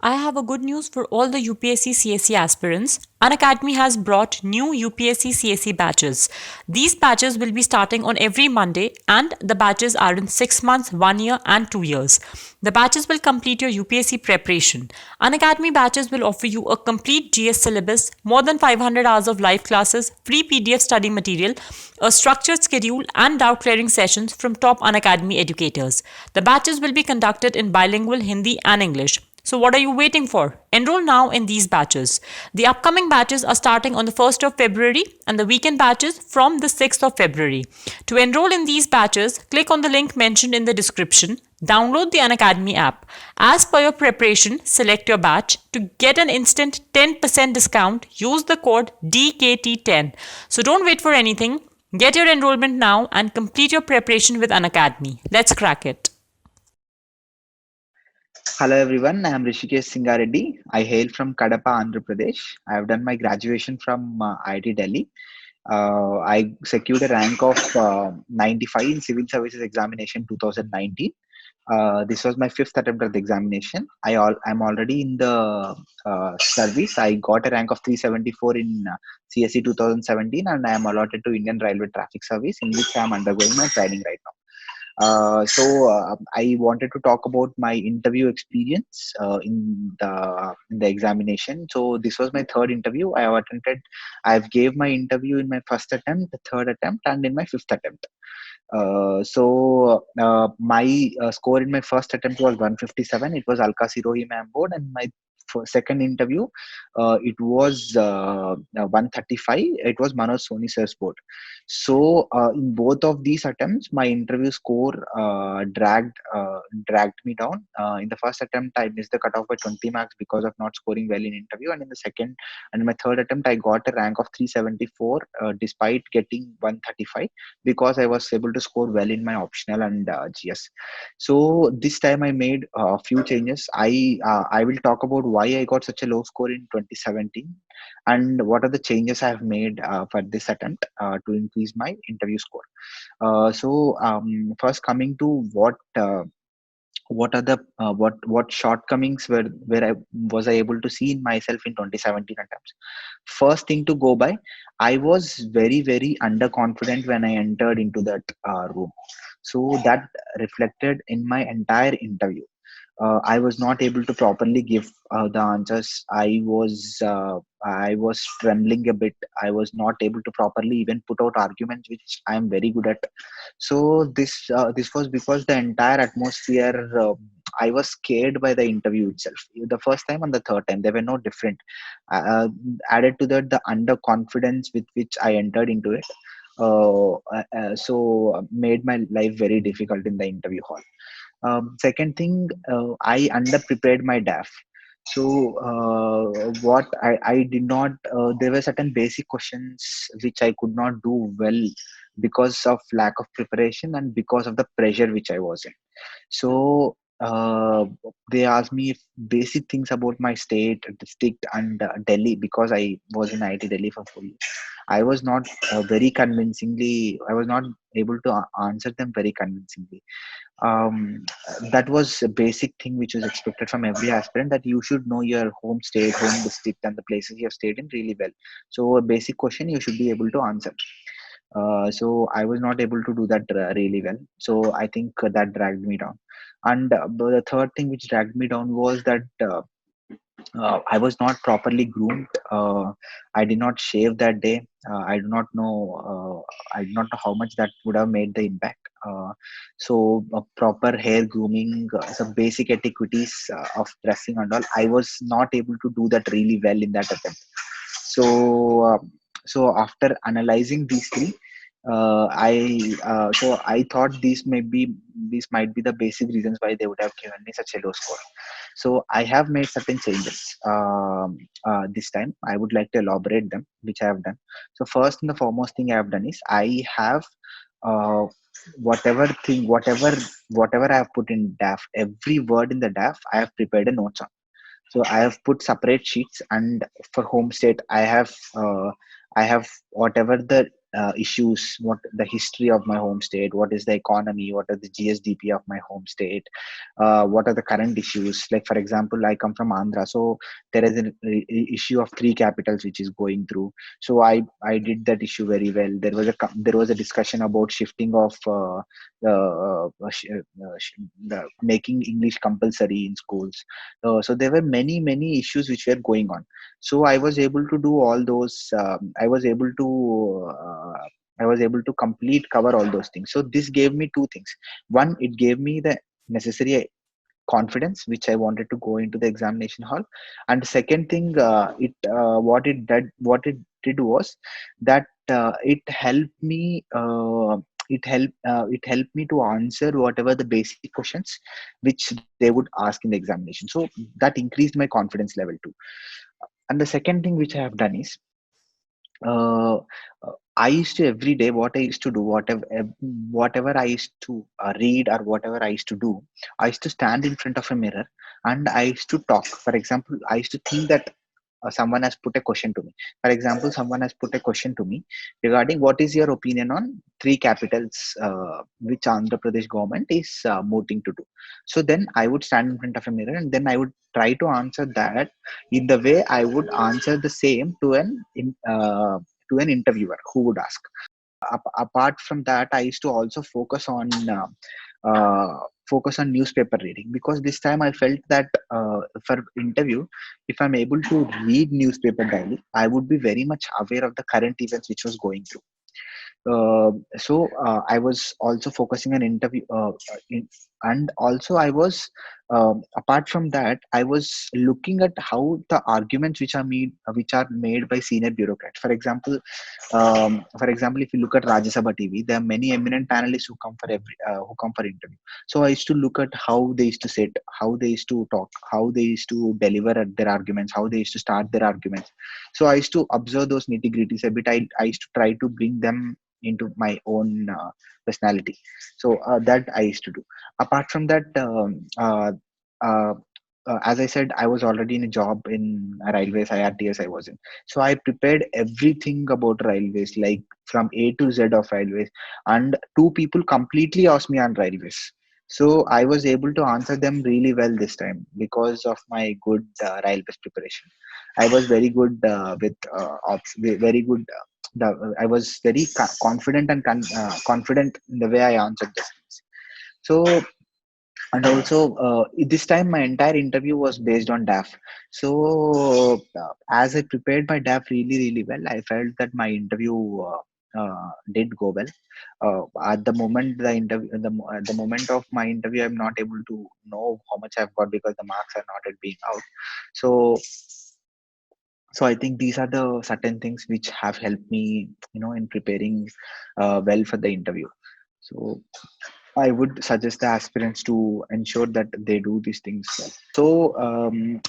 I have a good news for all the UPSC CSE aspirants. Unacademy has brought new UPSC CSE batches. These batches will be starting on every Monday, and the batches are in 6 months, 1 year, and 2 years. The batches will complete your UPSC preparation. Unacademy batches will offer you a complete GS syllabus, more than 500 hours of live classes, free PDF study material, a structured schedule, and doubt clearing sessions from top Unacademy educators. The batches will be conducted in bilingual Hindi and English. So, what are you waiting for? Enroll now in these batches. The upcoming batches are starting on the 1st of February and the weekend batches from the 6th of February. To enroll in these batches, click on the link mentioned in the description. Download the Unacademy app. As per your preparation, select your batch. To get an instant 10% discount, use the code DKT10. So, don't wait for anything. Get your enrollment now and complete your preparation with Unacademy. Let's crack it. Hello everyone, I am Rishikesh Singareddy. I hail from Kadapa, Andhra Pradesh. I have done my graduation from IIT Delhi. I secured a rank of 95 in Civil Services Examination 2019. This was my fifth attempt at the examination. I'm already in the service. I got a rank of 374 in CSE 2017, and I am allotted to Indian Railway Traffic Service, in which I am undergoing my training right now. I wanted to talk about my interview experience in the examination. So this was my third interview I have attended. I've gave my interview in my first attempt, the third attempt, and in my fifth attempt. My score in my first attempt was 157. It was Alka Sirohi ma'am board, and my second interview, it was 135. It was Manoj Soni sir's board. So in both of these attempts, my interview score dragged me down. In the first attempt, I missed the cutoff by 20 marks because of not scoring well in interview, and in the second and in my third attempt, I got a rank of 374 despite getting 135 because I was able to score well in my optional and GS. So this time I made a few changes. I will talk about why I got such a low score in 2017 and what are the changes I have made for this attempt to increase my interview score. First coming to what are the what shortcomings where I able to see in myself in 2017 attempts. First thing to go by, I was very underconfident when I entered into that room, so that reflected in my entire interview. I was not able to properly give the answers. I was trembling a bit. I was not able to properly even put out arguments, which I am very good at. So this was because the entire atmosphere. I was scared by the interview itself. The first time and the third time, they were no different. Added to that, the underconfidence with which I entered into it, made my life very difficult in the interview hall. Second thing, I underprepared my DAF. So what I did not, there were certain basic questions which I could not do well because of lack of preparation and because of the pressure which I was in. So they asked me basic things about my state, district, and Delhi because I was in IT Delhi for 4 years. I was not very convincingly. I was not able to answer them very convincingly. um, that was a basic thing which was expected from every aspirant, that you should know your home state, home district, and the places you have stayed in really well. So a basic question you should be able to answer. So I was not able to do that really well. So I think that dragged me down. And the third thing which dragged me down was that I was not properly groomed. I did not shave that day. I do not know. I do not know how much that would have made the impact. Proper hair grooming, some basic etiquettes of dressing and all. I was not able to do that really well in that attempt. So, so after analyzing these three, I thought these might be the basic reasons why they would have given me such a low score. So I have made certain changes this time. I would like to elaborate them, which I have done. So first and the foremost thing I have done is I have uh, whatever I have put in DAF, every word in the DAF, I have prepared a notes on. So I have put separate sheets, and for home state, I have whatever the issues, what the history of my home state, what is the economy, what are the GSDP of my home state, what are the current issues. Like for example, I come from Andhra, so there is an issue of three capitals which is going through. So I did that issue very well. There was a discussion about shifting of the making English compulsory in schools. So there were many issues which were going on. So I was able to do all those. I was able to complete cover all those things. So this gave me two things. One, it gave me the necessary confidence which I wanted to go into the examination hall, and the second thing, it what it did was that it helped me. It helped me to answer whatever the basic questions which they would ask in the examination. So that increased my confidence level too. And the second thing which I have done is, uh, I used to every day, what I used to do, whatever I used to read or whatever I used to do, I used to stand in front of a mirror and I used to talk. For example, I used to think that someone has put a question to me. For example, someone has put a question to me regarding what is your opinion on three capitals which Andhra Pradesh government is mooting to do. So then I would stand in front of a mirror and then I would try to answer that in the way I would answer the same to an interviewer who would ask. Apart from that, I used to also uh, focus on newspaper reading, because this time I felt that for interview, if I'm able to read newspaper daily, I would be very much aware of the current events which was going through. I was also focusing on interview, and also I was, apart from that, I was looking at how the arguments which are made by senior bureaucrats. For example, if you look at Rajya Sabha TV, there are many eminent panelists who come for interview. So I used to look at how they used to sit, how they used to talk, how they used to deliver at their arguments, how they used to start their arguments. So I used to observe those nitty gritties a bit. I used to try to bring them into my own personality. So that I used to do. Apart from that, uh, as I said, I was already in a job in railways, IRTS I was in. So I prepared everything about railways, like from A to Z of railways. And two people completely asked me on railways. So I was able to answer them really well this time because of my good railways preparation. I was very good very good. I was very confident and confident in the way I answered this. So, and also this time my entire interview was based on DAF. So as I prepared my DAF really well, I felt that my interview did go well. At the moment at the moment of my interview, I'm not able to know how much I've got because the marks are not yet being out. So I think these are the certain things which have helped me, in preparing well for the interview. So I would suggest the aspirants to ensure that they do these things well. So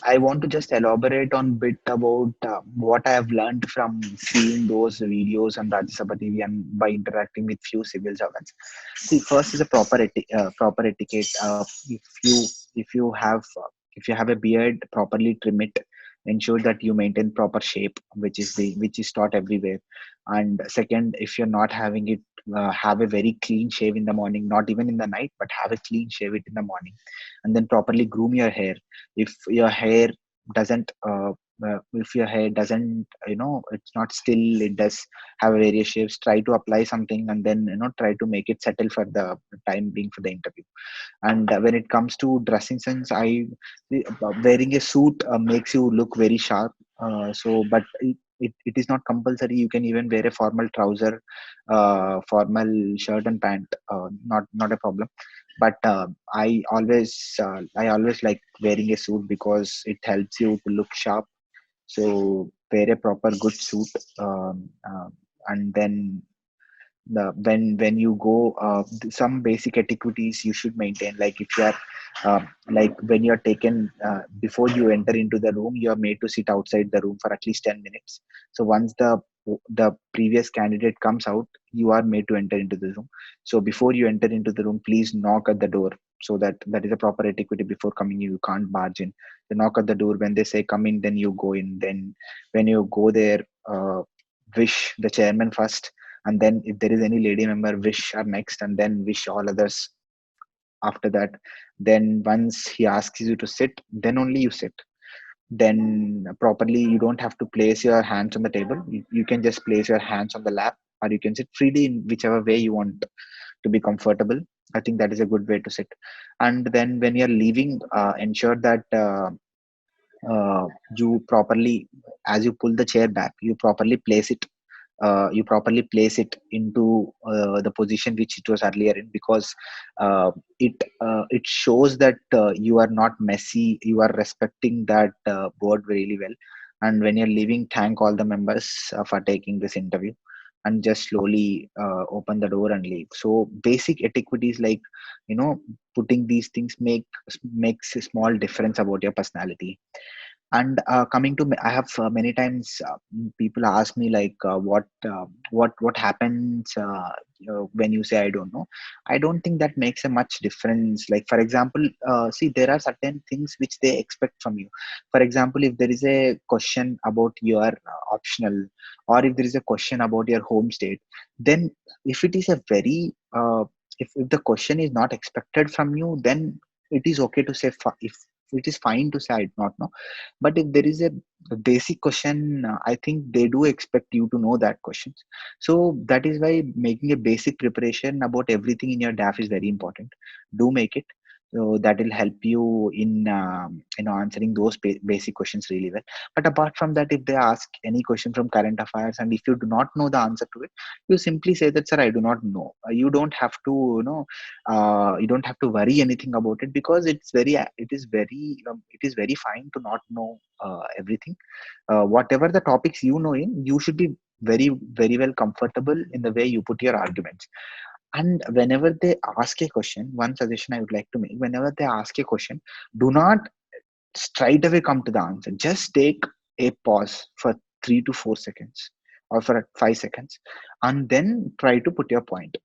I want to just elaborate on bit about what I have learned from seeing those videos on Rajya Sabha TV and by interacting with few civil servants. See, first is a proper etiquette. If you have a beard, properly trim it. Ensure that you maintain proper shape, which is taught everywhere. And second, if you're not having it, have a very clean shave in the morning, not even in the night, but have a clean shave it in the morning, and then properly groom your hair. If your hair doesn't if your hair doesn't, it's not still, it does have various shapes, try to apply something and then, try to make it settle for the time being for the interview. And when it comes to dressing sense, wearing a suit makes you look very sharp. But it is not compulsory. You can even wear a formal trouser, formal shirt and pant, not a problem. But I always like wearing a suit because it helps you to look sharp. So wear a proper good suit, and then when you go, some basic etiquettes you should maintain. Like if you are like when you are taken, before you enter into the room, you are made to sit outside the room for at least 10 minutes. So once the previous candidate comes out, you are made to enter into the room. So before you enter into the room, please knock at the door. So that is a proper etiquette. Before coming, you can't barge in. You knock at the door. When they say come in, then you go in. Then when you go there, wish the chairman first, and then if there is any lady member, wish her next, and then wish all others after that. Then once he asks you to sit, then only you sit. Then properly, you don't have to place your hands on the table. You can just place your hands on the lap, or you can sit freely in whichever way you want to be comfortable. I think that is a good way to sit. And then when you're leaving, ensure that you properly, as you pull the chair back, you properly place it into the position which it was earlier in, because it shows that you are not messy, you are respecting that board really well. And when you're leaving, thank all the members for taking this interview, and just slowly open the door and leave. So basic etiquette like, putting these things makes a small difference about your personality. And coming to, I have many times people ask me like, what happens when you say I don't know. I don't think that makes a much difference. Like, for example, see, there are certain things which they expect from you. For example, if there is a question about your optional, or if there is a question about your home state, then if it is a very if the question is not expected from you, then it is okay to say if it is fine to say I do not know. But if there is a basic question, I think they do expect you to know that questions. So that is why making a basic preparation about everything in your DAF is very important. Do make it. So that will help you in answering those basic questions really well. But apart from that, if they ask any question from current affairs, and if you do not know the answer to it, you simply say that, sir, I do not know. You don't have to, you don't have to worry anything about it, because it is very fine to not know everything. Whatever the topics you know in, you should be very very well comfortable in the way you put your arguments. And whenever they ask a question, one suggestion I would like to make: whenever they ask a question, do not straight away come to the answer. Just take a pause for 3 to 4 seconds, or for 5 seconds, and then try to put your point.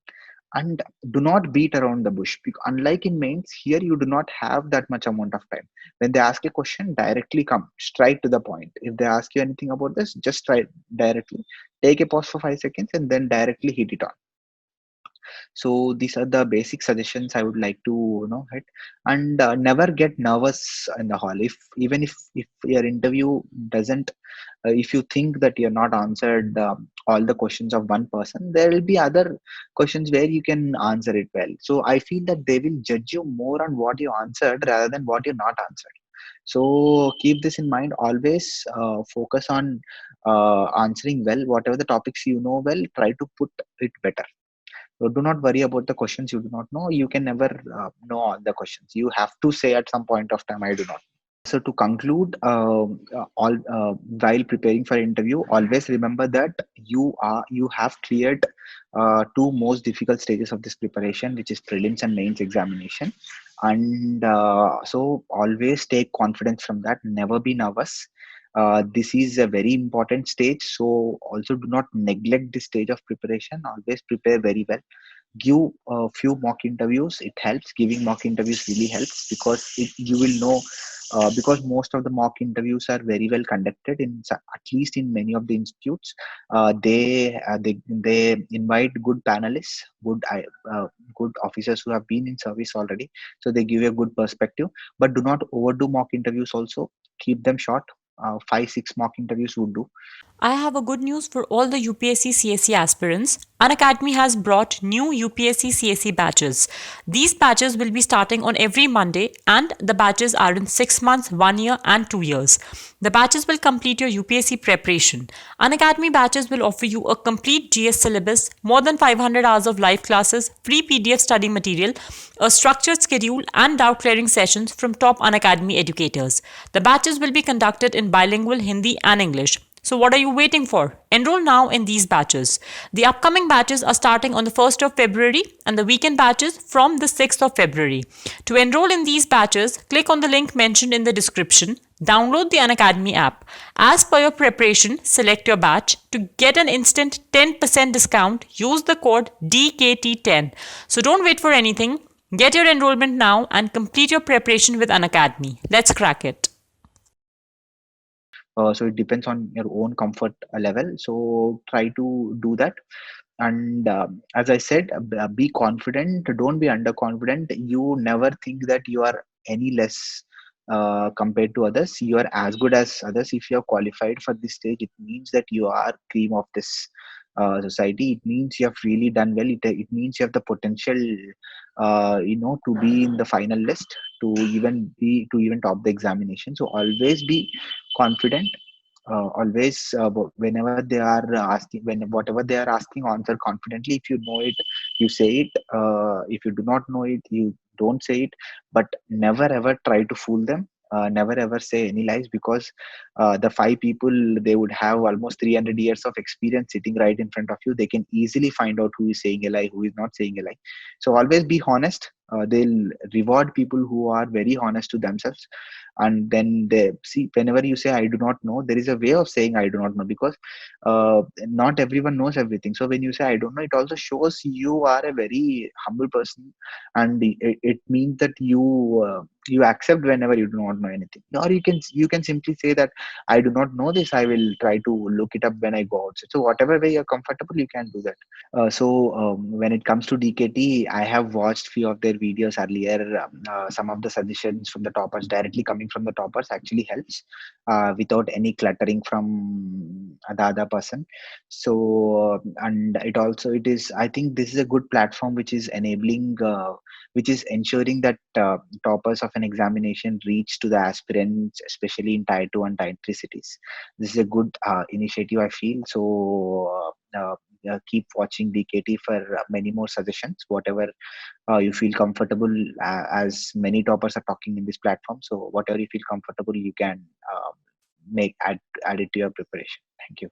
And do not beat around the bush, because unlike in mains, here you do not have that much amount of time. When they ask a question, directly come straight to the point. If they ask you anything about this, just try directly, take a pause for 5 seconds, and then directly hit it on. So these are the basic suggestions I would like to hit. And never get nervous in the hall. If even if your interview doesn't if you think that you're not answered all the questions of one person, there will be other questions where you can answer it well. So I feel that they will judge you more on what you answered rather than what you not answered. So keep this in mind. Always focus on answering well. Whatever the topics you know well, try to put it better. So do not worry about the questions you do not know. You can never know all the questions. You have to say at some point of time, I do not. So to conclude, all while preparing for interview, always remember that you have cleared two most difficult stages of this preparation, which is prelims and mains examination. And so always take confidence from that. Never be nervous. This is a very important stage, so also do not neglect this stage of preparation. Always prepare very well. Give a few mock interviews. It helps. Giving mock interviews really helps, because you will know, because most of the mock interviews are very well conducted in, at least in many of the institutes. They invite good panelists, good officers who have been in service already, so they give you a good perspective. But do not overdo mock interviews also. Keep them short. 5-6 mock interviews would do. I have a good news for all the UPSC CSE aspirants. Unacademy has brought new UPSC CSE batches. These batches will be starting on every Monday, and the batches are in 6 months, 1 year, and 2 years. The batches will complete your UPSC preparation. Unacademy batches will offer you a complete GS syllabus, more than 500 hours of live classes, free PDF study material, a structured schedule, and doubt clearing sessions from top Unacademy educators. The batches will be conducted in bilingual Hindi and English. So what are you waiting for? Enroll now in these batches. The upcoming batches are starting on the 1st of February and the weekend batches from the 6th of February. To enroll in these batches, click on the link mentioned in the description. Download the Unacademy app. As per your preparation, select your batch. To get an instant 10% discount, use the code DKT10. So don't wait for anything. Get your enrollment now and complete your preparation with Unacademy. Let's crack it. So it depends on your own comfort level. So try to do that. And as I said, be confident, don't be underconfident. You never think that you are any less compared to others. You are as good as others. If you are qualified for this stage, it means that you are cream of this society. It means you have really done well. It means you have the potential, to be in the final list, to even top the examination. So always be confident. Always, whenever they are asking, when whatever they are asking, answer confidently. If you know it, you say it. If you do not know it, you don't say it. But never ever try to fool them. Never ever say any lies, because the five people, they would have almost 300 years of experience sitting right in front of you. They can easily find out who is saying a lie, who is not saying a lie. So always be honest. They'll reward people who are very honest to themselves. And then they see, whenever you say I do not know, there is a way of saying I do not know, because not everyone knows everything. So when you say I don't know, it also shows you are a very humble person. And it means that you accept whenever you do not know anything. Or you can simply say that I do not know this, I will try to look it up when I go outside. So whatever way you're comfortable, you can do that. When it comes to DKT, I have watched few of their videos earlier. Some of the suggestions from the toppers, directly coming from the toppers, actually helps without any cluttering from the other person. And it is. I think this is a good platform which is which is ensuring that toppers of an examination reach to the aspirants, especially in Tier 2 and Tier 3 cities. This is a good initiative, I feel. Keep watching DKT for many more suggestions, whatever you feel comfortable, as many toppers are talking in this platform. So whatever you feel comfortable, you can make add it to your preparation. Thank you.